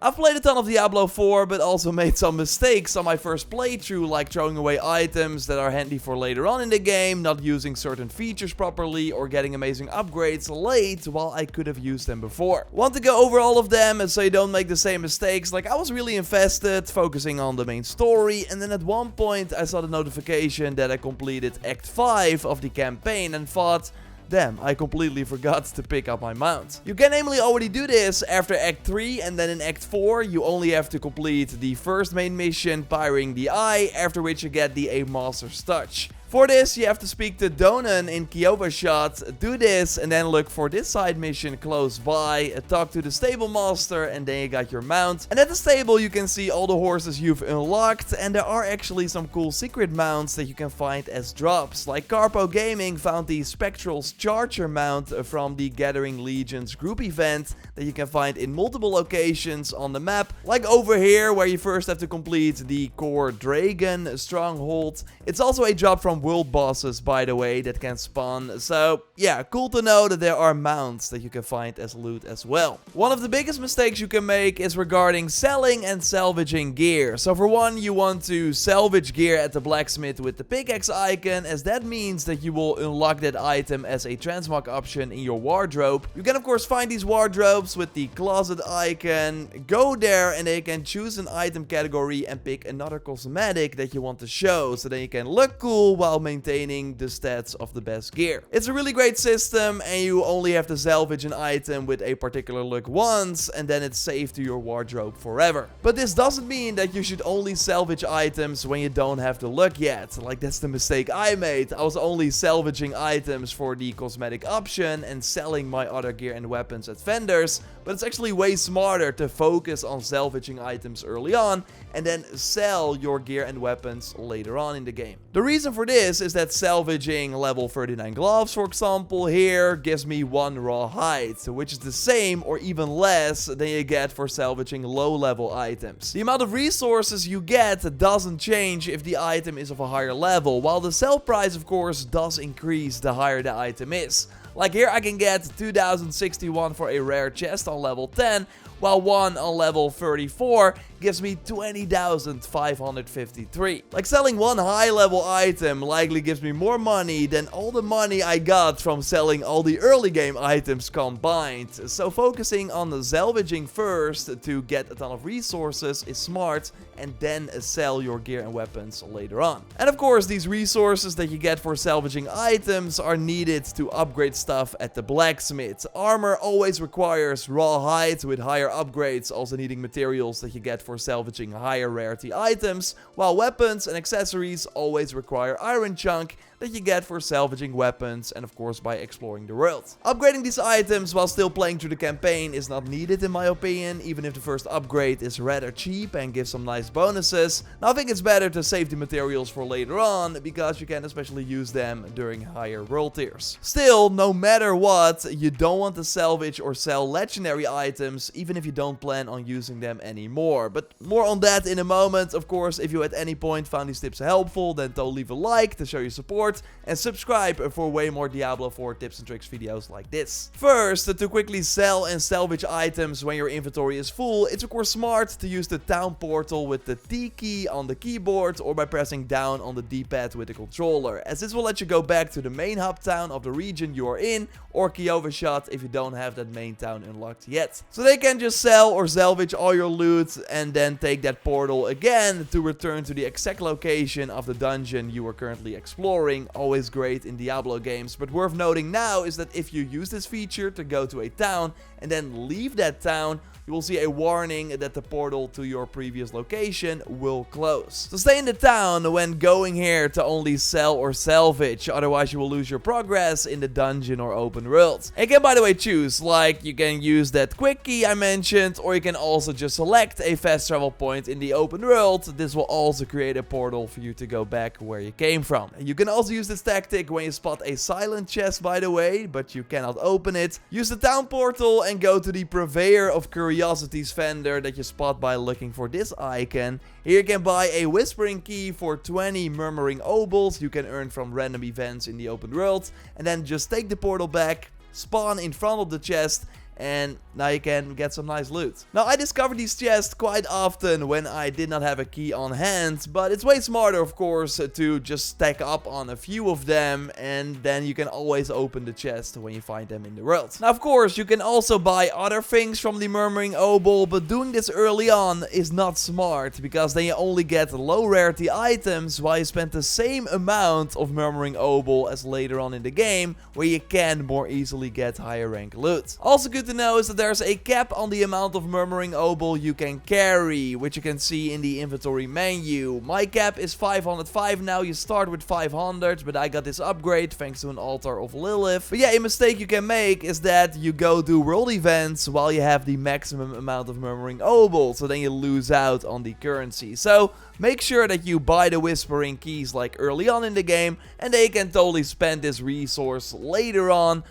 I've played a ton of Diablo 4, but also made some mistakes on my first playthrough, like throwing away items that are handy for later on in the game, not using certain features properly, or getting amazing upgrades late while I could have used them before. Want to go over all of them so you don't make the same mistakes? Like, I was really invested, focusing on the main story, and then at one point I saw the notification that I completed Act 5 of the campaign and thought, damn, I completely forgot to pick up my mount. You can namely already do this after Act 3, and then in Act 4 you only have to complete the first main mission, Pyring the Eye, after which you get the A Master's Touch. For this, you have to speak to Donan in Kyovashot, do this, and then look for this side mission close by, talk to the stable master, and then you got your mount. And at the stable you can see all the horses you've unlocked, and there are actually some cool secret mounts that you can find as drops. Like Carpo Gaming found the Spectral's Charger mount from the Gathering Legions group event that you can find in multiple locations on the map. Like over here, where you first have to complete the Core Dragon Stronghold. It's also a drop from world bosses, by the way, that can spawn. So yeah, cool to know that there are mounts that you can find as loot as well. One of the biggest mistakes you can make is regarding selling and salvaging gear. So for one, you want to salvage gear at the blacksmith with the pickaxe icon, as that means that you will unlock that item as a transmog option in your wardrobe. You can of course find these wardrobes with the closet icon, go there, and then you can choose an item category and pick another cosmetic that you want to show, so then you can look cool while maintaining the stats of the best gear. It's a really great system, and you only have to salvage an item with a particular look once, and then it's saved to your wardrobe forever. But this doesn't mean that you should only salvage items when you don't have the look yet. Like, that's the mistake I made. I was only salvaging items for the cosmetic option and selling my other gear and weapons at vendors, but it's actually way smarter to focus on salvaging items early on and then sell your gear and weapons later on in the game. The reason for this is that salvaging level 39 gloves, for example, here gives me 1 raw hide, which is the same or even less than you get for salvaging low level items. The amount of resources you get doesn't change if the item is of a higher level, while the sell price of course does increase the higher the item is. Like here I can get 2061 for a rare chest on level 10, while one on level 34 gives me 20,553. Like, selling one high level item likely gives me more money than all the money I got from selling all the early game items combined. So focusing on the salvaging first to get a ton of resources is smart, and then sell your gear and weapons later on. And of course, these resources that you get for salvaging items are needed to upgrade stuff at the blacksmith. Armor always requires raw hide with higher upgrades, also needing materials that you get for salvaging higher rarity items, while weapons and accessories always require iron chunk that you get for salvaging weapons and of course by exploring the world. Upgrading these items while still playing through the campaign is not needed in my opinion, even if the first upgrade is rather cheap and gives some nice bonuses. Now I think it's better to save the materials for later on, because you can especially use them during higher world tiers. Still, no matter what, you don't want to salvage or sell legendary items, even if you don't plan on using them anymore. But more on that in a moment. Of course, if you at any point found these tips helpful, then don't leave a like to show your support, and subscribe for way more Diablo 4 tips and tricks videos like this. First, to quickly sell and salvage items when your inventory is full, it's of course smart to use the town portal with the T key on the keyboard, or by pressing down on the D-pad with the controller, as this will let you go back to the main hub town of the region you are in, or Kyovashot if you don't have that main town unlocked yet. So they can just sell or salvage all your loot and then take that portal again to return to the exact location of the dungeon you are currently exploring. Always great in Diablo games, but worth noting now is that if you use this feature to go to a town and then leave that town, you will see a warning that the portal to your previous location will close. So stay in the town when going here to only sell or salvage, otherwise you will lose your progress in the dungeon or open world. And you can, by the way, choose, like you can use that quick key I mentioned, or you can also just select a fast travel point in the open world. This will also create a portal for you to go back where you came from. You can also use this tactic when you spot a silent chest, by the way, but you cannot open it. Use the town portal and go to the purveyor of curiosities vendor that you spot by looking for this icon. Here you can buy a whispering key for 20 murmuring obols you can earn from random events in the open world, and then just take the portal back, spawn in front of the chest, and now you can get some nice loot. Now, I discovered these chests quite often when I did not have a key on hand, but it's way smarter, of course, to just stack up on a few of them, and then you can always open the chest when you find them in the world. Now, of course, you can also buy other things from the Murmuring Obol, but doing this early on is not smart, because then you only get low rarity items while you spend the same amount of Murmuring Obol as later on in the game, where you can more easily get higher rank loot. Also good to know is that there's a cap on the amount of Murmuring Obol you can carry, which you can see in the inventory menu. My cap is 505 now. You start with 500, but I got this upgrade thanks to an altar of Lilith. But yeah, a mistake you can make is that you go do world events while you have the maximum amount of Murmuring Obol, so then you lose out on the currency. So make sure that you buy the Whispering Keys like early on in the game, and then you can totally spend this resource later on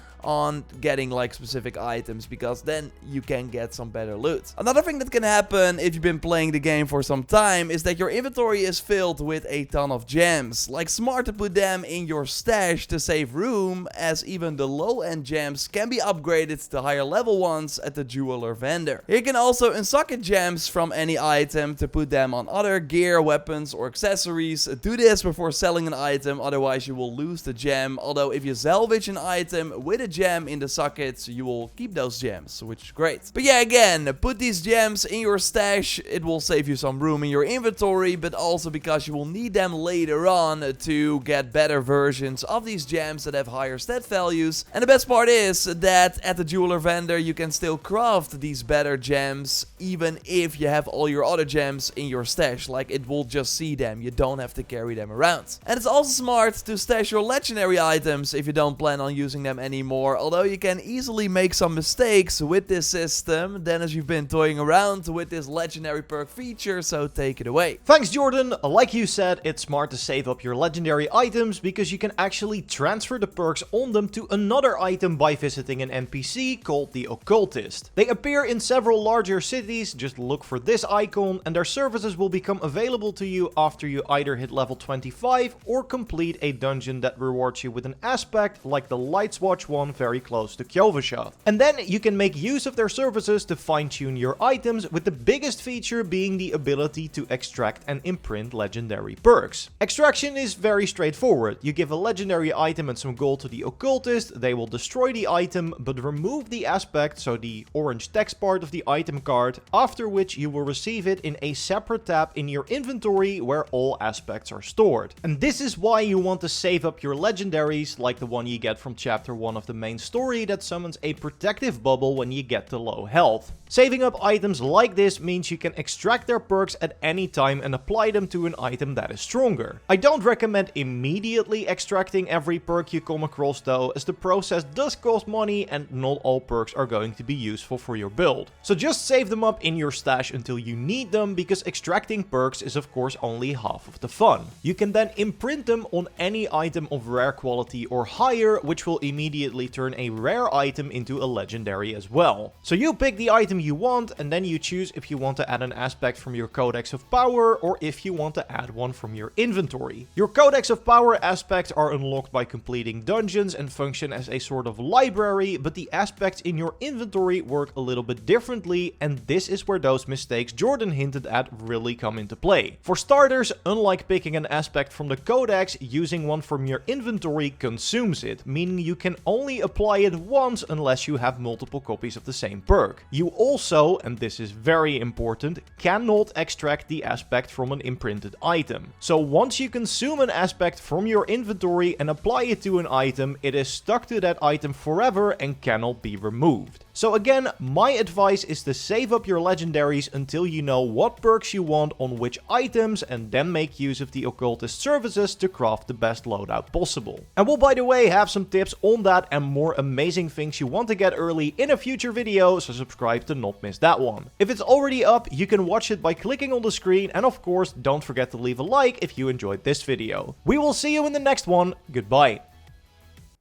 getting like specific items, because then you can get some better loot. Another thing that can happen if you've been playing the game for some time is that your inventory is filled with a ton of gems. Like, smart to put them in your stash to save room, as even the low end gems can be upgraded to higher level ones at the jeweler vendor. You can also unsocket gems from any item to put them on other gear, weapons or accessories. Do this before selling an item, otherwise you will lose the gem, although if you salvage an item with a gem in the sockets, you will keep those gems, which is great. But yeah, again, put these gems in your stash. It will save you some room in your inventory, but also because you will need them later on to get better versions of these gems that have higher stat values. And the best part is that at the jeweler vendor you can still craft these better gems even if you have all your other gems in your stash. Like, it will just see them, you don't have to carry them around. And it's also smart to stash your legendary items if you don't plan on using them anymore, although you can easily make some mistakes with this system, then as you've been toying around with this legendary perk feature, so take it away. Thanks, Jordan. Like you said, it's smart to save up your legendary items because you can actually transfer the perks on them to another item by visiting an NPC called the Occultist. They appear in several larger cities, just look for this icon, and their services will become available to you after you either hit level 25 or complete a dungeon that rewards you with an aspect like the Lights Watch one very close to Kjolvashad. And then you can make use of their services to fine-tune your items, with the biggest feature being the ability to extract and imprint legendary perks. Extraction is very straightforward. You give a legendary item and some gold to the Occultist, they will destroy the item but remove the aspect, so the orange text part of the item card, after which you will receive it in a separate tab in your inventory where all aspects are stored. And this is why you want to save up your legendaries, like the one you get from chapter 1 of the main story that summons a protective bubble when you get to low health. Saving up items like this means you can extract their perks at any time and apply them to an item that is stronger. I don't recommend immediately extracting every perk you come across though, as the process does cost money and not all perks are going to be useful for your build. So just save them up in your stash until you need them, because extracting perks is of course only half of the fun. You can then imprint them on any item of rare quality or higher, which will immediately turn a rare item into a legendary as well. So you pick the item you want, and then you choose if you want to add an aspect from your Codex of Power or if you want to add one from your inventory. Your Codex of Power aspects are unlocked by completing dungeons and function as a sort of library, but the aspects in your inventory work a little bit differently, and this is where those mistakes Jordan hinted at really come into play. For starters, unlike picking an aspect from the Codex, using one from your inventory consumes it, meaning you can only apply it once unless you have multiple copies of the same perk. You also, and this is very important, cannot extract the aspect from an imprinted item. So once you consume an aspect from your inventory and apply it to an item, it is stuck to that item forever and cannot be removed. So again, my advice is to save up your legendaries until you know what perks you want on which items, and then make use of the Occultist services to craft the best loadout possible. And we'll, by the way, have some tips on that and more amazing things you want to get early in a future video, so subscribe to not miss that one. If it's already up, you can watch it by clicking on the screen, and of course, don't forget to leave a like if you enjoyed this video. We will see you in the next one. Goodbye.